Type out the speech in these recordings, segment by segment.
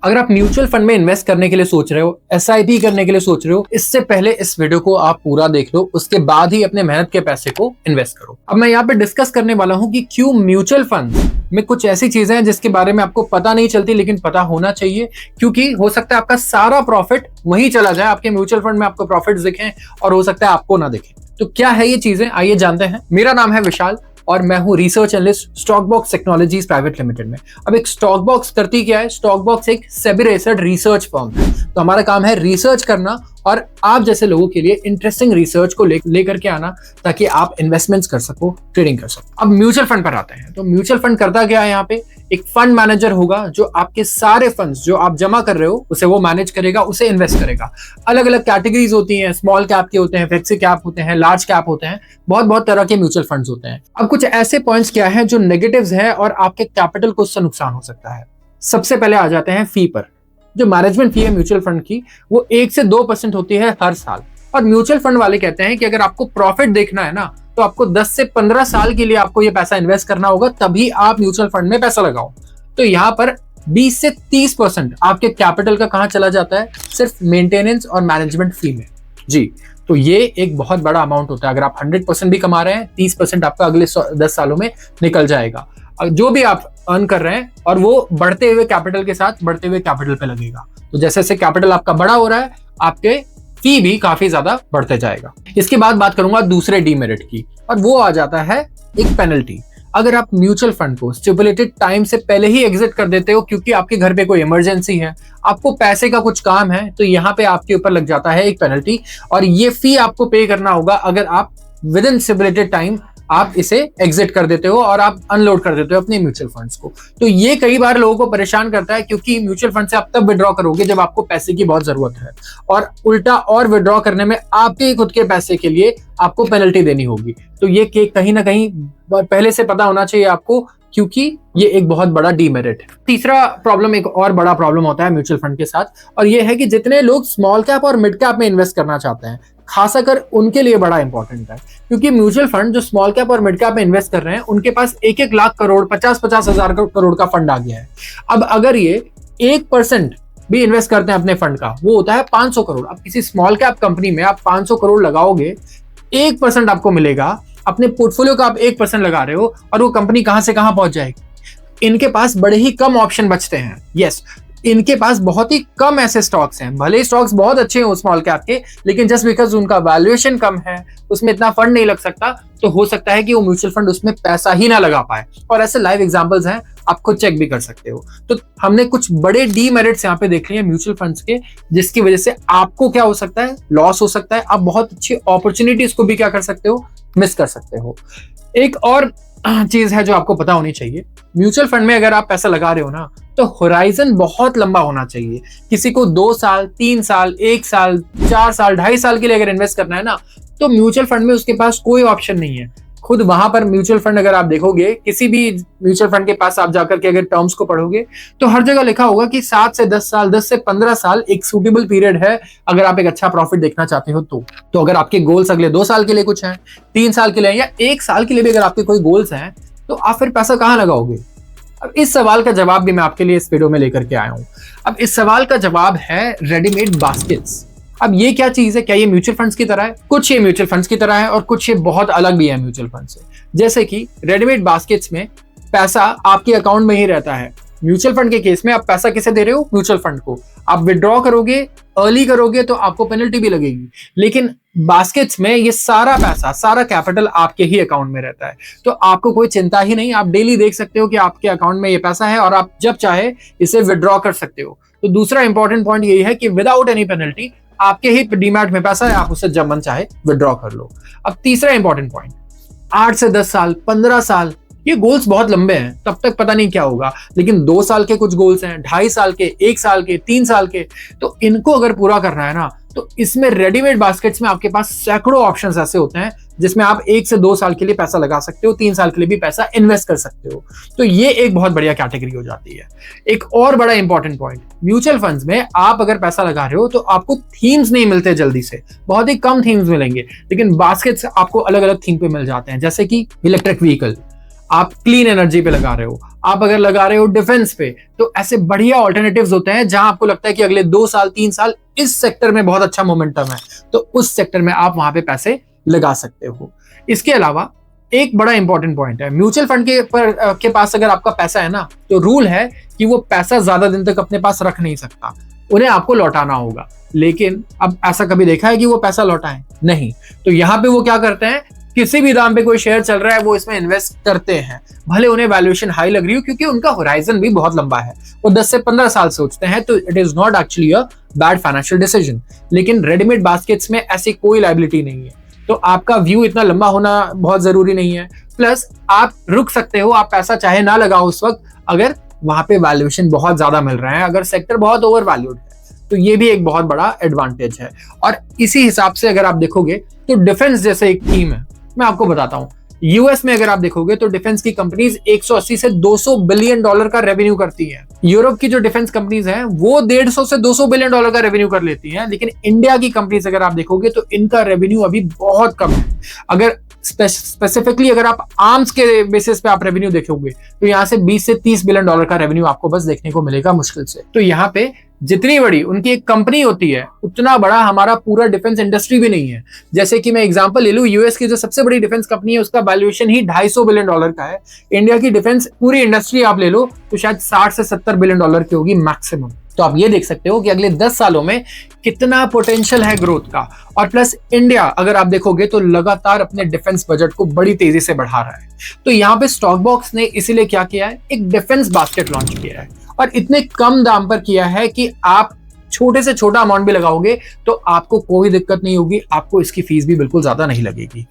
अगर आप mutual fund में इन्वेस्ट करने के लिए सोच रहे हो, एसआईपी करने के लिए सोच रहे हो, इससे पहले इस वीडियो को आप पूरा देख लो, उसके बाद ही अपने मेहनत के पैसे को इन्वेस्ट करो। अब मैं यहाँ पे डिस्कस करने वाला हूँ कि क्यों म्यूचुअल फंड में कुछ ऐसी चीजें हैं जिसके बारे में आपको पता नहीं चलती लेकिन पता होना चाहिए, क्योंकि हो सकता है आपका सारा प्रॉफिट वहीं चला जाए, आपके म्यूचुअल फंड में आपको प्रॉफिट दिखें और हो सकता है आपको ना दिखे। तो क्या है ये चीजें, आइए जानते हैं। मेरा नाम है विशाल और मैं हूं research analyst Stockbox technologies private limited में। अब एक स्टॉकबॉक्स करती क्या है? स्टॉकबॉक्स एक सेबी रजिस्टर्ड रिसर्च फर्म है, तो हमारा काम है रिसर्च करना और आप जैसे लोगों के लिए इंटरेस्टिंग रिसर्च को लेकर के आना, ताकि आप इन्वेस्टमेंट्स कर सको, ट्रेडिंग कर सको। अब म्यूचुअल फंड पर आते हैं, तो म्यूचुअल फंड करता क्या है? यहाँ पे एक फंड मैनेजर होगा जो आपके सारे फंड्स जो आप जमा कर रहे हो उसे वो मैनेज करेगा, उसे इन्वेस्ट करेगा। अलग अलग कैटेगरीज होती हैं, स्मॉल कैप के होते हैं, फ्लेक्सी कैप होते हैं, लार्ज कैप होते हैं, बहुत बहुत तरह के म्यूचुअल फंड्स होते हैं। अब कुछ ऐसे पॉइंट्स क्या है जो नेगेटिव्स है और आपके कैपिटल को उससे नुकसान हो सकता है। सबसे पहले आ जाते हैं फी पर। जो मैनेजमेंट फी है म्यूचुअल फंड की, वो 1 से 2% होती है हर साल। और म्यूचुअल फंड वाले कहते हैं कि अगर आपको प्रॉफिट देखना है ना, तो आपको 10 से 15 साल के लिए आपको ये पैसा इन्वेस्ट करना होगा, तभी आप म्यूचुअल फंड में पैसा लगाओ। तो यहाँ पर 20 से 30% आपके कैपिटल का कहां चला जाता है? सिर्फ मेंटेनेंस और मैनेजमेंट फी में। जी, तो ये एक बहुत बड़ा अमाउंट होता है। अगर आप 100% भी कमा रहे हैं, 30% आपका अगले 10 सालों में निकल जाएगा, जो भी आप अर्न कर रहे हैं, और वो बढ़ते हुए कैपिटल के साथ बढ़ते हुए कैपिटल पे लगेगा। तो जैसे जैसे कैपिटल आपका बड़ा हो रहा है, आपके फी भी काफी ज्यादा बढ़ते जाएगा। इसके बाद बात करूंगा दूसरे डीमेरिट की, और वो आ जाता है एक पेनल्टी। अगर आप म्यूचुअल फंड को स्टिपुलेटेड टाइम से पहले ही एग्जिट कर देते हो, क्योंकि आपके घर पे कोई इमरजेंसी है, आपको पैसे का कुछ काम है, तो यहाँ पे आपके ऊपर लग जाता है एक पेनल्टी, और ये फी आपको पे करना होगा अगर आप विद इन स्टिपुलेटेड टाइम आप इसे एग्जिट कर देते हो और आप अनलोड कर देते हो अपने म्यूचुअल फंड्स को। तो ये कई बार लोगों को परेशान करता है, क्योंकि म्यूचुअल फंड से आप तब विड्रॉ करोगे जब आपको पैसे की बहुत जरूरत है, और उल्टा और विड्रॉ करने में आपके खुद के पैसे के लिए आपको पेनल्टी देनी होगी। तो ये कहीं ना कहीं पहले से पता होना चाहिए आपको, क्योंकि ये एक बहुत बड़ा डीमेरिट है। तीसरा प्रॉब्लम, एक और बड़ा प्रॉब्लम होता है म्यूचुअल फंड के साथ, और ये है कि जितने लोग स्मॉल कैप और मिड कैप में इन्वेस्ट करना चाहते हैं, खासकर उनके लिए बड़ा इंपॉर्टेंट है, क्योंकि म्यूचुअल फंड जो स्मॉल कैप और मिड कैप में इन्वेस्ट कर रहे हैं, उनके पास 1-1 लाख करोड़, 50-50 हजार करोड़ का फंड आ गया है। अब अगर ये 1% भी इन्वेस्ट करते हैं अपने फंड का, वो होता है 500 करोड़। अब किसी स्मॉल कैप कंपनी में आप 500 करोड़ लगाओगे, 1% आपको मिलेगा। अपने पोर्टफोलियो का आप 1% लगा रहे हो, और वो कंपनी कहां से कहां पहुंच जाएगी। इनके पास बड़े ही कम ऑप्शन बचते हैं। यस, इनके पास बहुत ही कम ऐसे स्टॉक्स हैं, भले स्टॉक्स बहुत अच्छे हैं स्मॉल कैप के, लेकिन जस्ट बिकॉज उनका वैल्यूएशन कम है, उसमें इतना फंड नहीं लग सकता, तो हो सकता है कि वो म्यूचुअल फंड उसमें पैसा ही ना लगा पाए। और ऐसे लाइव एग्जांपल्स हैं, आप खुद चेक भी कर सकते हो। तो हमने कुछ बड़े डीमेरिट्स यहाँ पे देख लिए म्यूचुअल फंड्स के, जिसकी वजह से आपको क्या हो सकता है? लॉस हो सकता है। आप बहुत अच्छी अपॉर्चुनिटीज को भी क्या कर सकते हो? मिस कर सकते हो। एक और चीज है जो आपको पता होनी चाहिए, म्यूचुअल फंड में अगर आप पैसा लगा रहे हो ना, तो होराइजन बहुत लंबा होना चाहिए। किसी को 2 साल, 3 साल, 1 साल, 4 साल, 2.5 साल के लिए अगर इन्वेस्ट करना है ना, तो म्यूचुअल फंड में उसके पास कोई ऑप्शन नहीं है। खुद वहां पर म्यूचुअल फंड अगर आप देखोगे, किसी भी म्यूचुअल फंड के पास आप जाकर के अगर टर्म्स को पढ़ोगे, तो हर जगह लिखा होगा कि 7 से 10 साल, 10 से 15 साल एक सूटेबल पीरियड है अगर आप एक अच्छा प्रॉफिट देखना चाहते हो। तो अगर आपके गोल्स अगले 2 साल के लिए कुछ हैं, 3 साल के लिए या 1 साल के लिए भी अगर आपके कोई गोल्स हैं, तो आप फिर पैसा कहां लगाओगे? अब इस सवाल का जवाब भी मैं आपके लिए इस वीडियो में लेकर के आया हूं। अब इस सवाल का जवाब है रेडीमेड बास्केट्स। अब ये क्या चीज है? क्या ये म्यूचुअल फंड्स की तरह है? कुछ ये म्यूचुअल फंड्स की तरह है और कुछ ये बहुत अलग भी है म्यूचुअल फंड से। जैसे कि रेडीमेड बास्केट्स में पैसा आपके अकाउंट में ही रहता है। म्यूचुअल फंड के केस में आप पैसा किसे दे रहे हो? म्यूचुअल फंड को। आप विड्रॉ करोगे, अर्ली करोगे, तो आपको पेनल्टी भी लगेगी। लेकिन बास्केट्स में ये सारा पैसा, सारा कैपिटल आपके ही अकाउंट में रहता है, तो आपको कोई चिंता ही नहीं। आप डेली देख सकते हो कि आपके अकाउंट में ये पैसा है और आप जब चाहे इसे विड्रॉ कर सकते हो। तो दूसरा इंपॉर्टेंट पॉइंट यही है कि विदाउट एनी पेनल्टी आपके ही डीमैट में पैसा है, आप उसे जब मन चाहे विड्रॉ कर लो। अब तीसरा इंपॉर्टेंट पॉइंट, 8 से 10 साल, 15 साल, ये गोल्स बहुत लंबे हैं, तब तक पता नहीं क्या होगा। लेकिन 2 साल के कुछ गोल्स हैं, 2.5 साल के, 1 साल के, 3 साल के, तो इनको अगर पूरा करना है ना, तो इसमें रेडीमेड बास्केट्स में आपके पास सैकड़ों ऑप्शंस ऐसे होते हैं जिसमें आप 1 से 2 साल के लिए पैसा लगा सकते हो, 3 साल के लिए भी पैसा इन्वेस्ट कर सकते हो। तो ये एक बहुत बढ़िया कैटेगरी हो जाती है। एक और बड़ा इंपॉर्टेंट पॉइंट, म्यूचुअल फंड्स में आप अगर पैसा लगा रहे हो तो आपको थीम्स नहीं मिलते जल्दी से, बहुत ही कम थीम्स मिलेंगे, लेकिन बास्केट्स आपको अलग अलग थीम पे मिल जाते हैं। जैसे कि इलेक्ट्रिक व्हीकल, आप क्लीन एनर्जी पे लगा रहे हो, आप अगर लगा रहे हो डिफेंस पे, तो ऐसे बढ़िया ऑल्टरनेटिव्स होते हैं जहां आपको लगता है कि अगले 2 साल 3 साल इस सेक्टर में बहुत अच्छा मोमेंटम है, तो उस सेक्टर में आप वहां पे पैसे लगा सकते हो। इसके अलावा एक बड़ा इंपॉर्टेंट पॉइंट है, म्यूचुअल फंड के पास अगर आपका पैसा है ना, तो रूल है कि वो पैसा ज्यादा दिन तक अपने पास रख नहीं सकता, उन्हें आपको लौटाना होगा। लेकिन अब ऐसा कभी देखा है कि वो पैसा लौटाएं? नहीं। तो यहाँ पे वो क्या करते हैं, किसी भी दाम पे कोई शेयर चल रहा है वो इसमें इन्वेस्ट करते हैं, भले उन्हें वैल्यूएशन हाई लग रही हो, क्योंकि उनका होराइजन भी बहुत लंबा है, वो 10 से 15 साल सोचते हैं, तो it is not actually a bad financial decision. लेकिन रेडीमेड बास्केट्स में ऐसी कोई लायबिलिटी नहीं है, तो आपका व्यू इतना लंबा होना बहुत जरूरी नहीं है। प्लस आप रुक सकते हो, आप पैसा चाहे ना लगाओ उस वक्त, अगर वहां पे वैल्यूएशन बहुत ज्यादा मिल रहा है, अगर सेक्टर बहुत ओवर वैल्यूड है, तो ये भी एक बहुत बड़ा एडवांटेज है। और इसी हिसाब से अगर आप देखोगे तो डिफेंस जैसे एक थीम है, मैं आपको बताता हूं, यूएस में अगर आप देखोगे तो डिफेंस की कंपनीज 180 से 200 बिलियन डॉलर का रेवेन्यू करती हैं। यूरोप की जो डिफेंस कंपनीज हैं वो 150 से 200 बिलियन डॉलर का रेवेन्यू कर लेती हैं। लेकिन इंडिया की कंपनीज अगर आप देखोगे तो इनका रेवेन्यू अभी बहुत कम है। अगर स्पेसिफिकली अगर आप आर्म्स के बेसिस पे आप रेवेन्यू देखोगे तो यहाँ से 20 से 30 बिलियन डॉलर का रेवेन्यू आपको बस देखने को मिलेगा मुश्किल से। तो यहाँ पे जितनी बड़ी उनकी एक कंपनी होती है, उतना बड़ा हमारा पूरा डिफेंस इंडस्ट्री भी नहीं है। जैसे कि मैं एग्जांपल ले लूं, यूएस की जो सबसे बड़ी डिफेंस कंपनी है उसका वैल्यूएशन ही 250 बिलियन डॉलर का है। इंडिया की डिफेंस पूरी इंडस्ट्री आप ले लो तो शायद 60 से 70 बिलियन डॉलर की होगी मैक्सिमम। तो आप ये देख सकते हो कि अगले 10 सालों में कितना पोटेंशियल है ग्रोथ का। और प्लस इंडिया अगर आप देखोगे तो लगातार अपने डिफेंस बजट को बड़ी तेजी से बढ़ा रहा है। तो यहाँ पे स्टॉक बॉक्स ने इसीलिए क्या किया है, एक डिफेंस बास्केट लॉन्च किया है, और इतने कम दाम पर किया है कि आप छोटे से छोटा अमाउंट भी लगाओगे तो आपको कोई दिक्कत नहीं होगी, आपको इसकी फीस भी बिल्कुल ज्यादा नहीं लगेगी।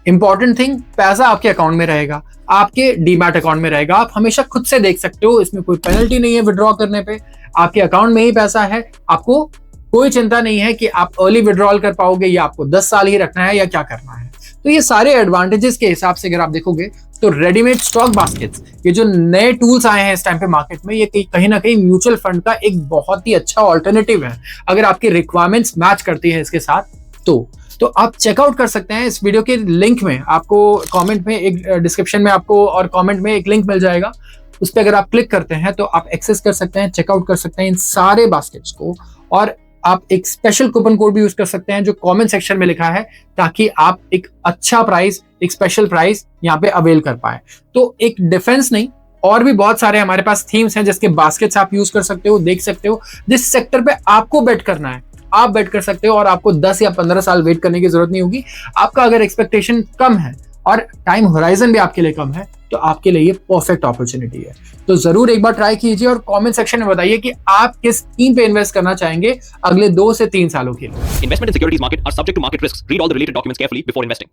इंपॉर्टेंट थिंग, पैसा आपके अकाउंट में रहेगा, आपके डीमैट अकाउंट में रहेगा, आप हमेशा खुद से देख सकते हो, इसमें कोई पेनल्टी नहीं है विड्रॉ करने पे, आपके अकाउंट में ही पैसा है, आपको कोई चिंता नहीं है कि आप अर्ली विड्रॉल कर पाओगे या आपको 10 साल ही रखना है या क्या करना है। तो ये सारे एडवांटेजेस के हिसाब से अगर आप देखोगे तो रेडीमेड स्टॉक बास्केट्स, ये जो नए टूल्स आए हैं इस टाइम पे मार्केट में, ये कहीं ना कहीं म्यूचुअल फंड का एक बहुत ही अच्छा ऑल्टरनेटिव है। अगर आपकी रिक्वायरमेंट्स मैच करती है इसके साथ तो आप चेकआउट कर सकते हैं। इस वीडियो के लिंक में आपको कमेंट में एक डिस्क्रिप्शन में आपको और कमेंट में एक लिंक मिल जाएगा, उस पर अगर आप क्लिक करते हैं तो आप एक्सेस कर सकते हैं, चेकआउट कर सकते हैं इन सारे बास्केट्स को। और आप एक स्पेशल कूपन कोड भी यूज कर सकते हैं जो कमेंट सेक्शन में लिखा है, ताकि आप एक अच्छा प्राइस, एक स्पेशल प्राइस यहाँ पे अवेल कर पाए। तो एक डिफेंस नहीं, और भी बहुत सारे हमारे पास थीम्स हैं जिसके बास्केट्स आप यूज कर सकते हो, देख सकते हो। जिस सेक्टर पे आपको बेट करना है आप बेट कर सकते हो, और आपको 10 या 15 साल वेट करने की जरूरत नहीं होगी। आपका अगर एक्सपेक्टेशन कम है और टाइम होराइजन भी आपके लिए कम है तो आपके लिए ये परफेक्ट अपॉर्चुनिटी है। तो जरूर एक बार ट्राई कीजिए और कमेंट सेक्शन में बताइए कि आप किस थीम पे इन्वेस्ट करना चाहेंगे अगले 2 से 3 सालों के लिए। Investment in securities market are subject to market risks. Read all the related documents carefully before investing.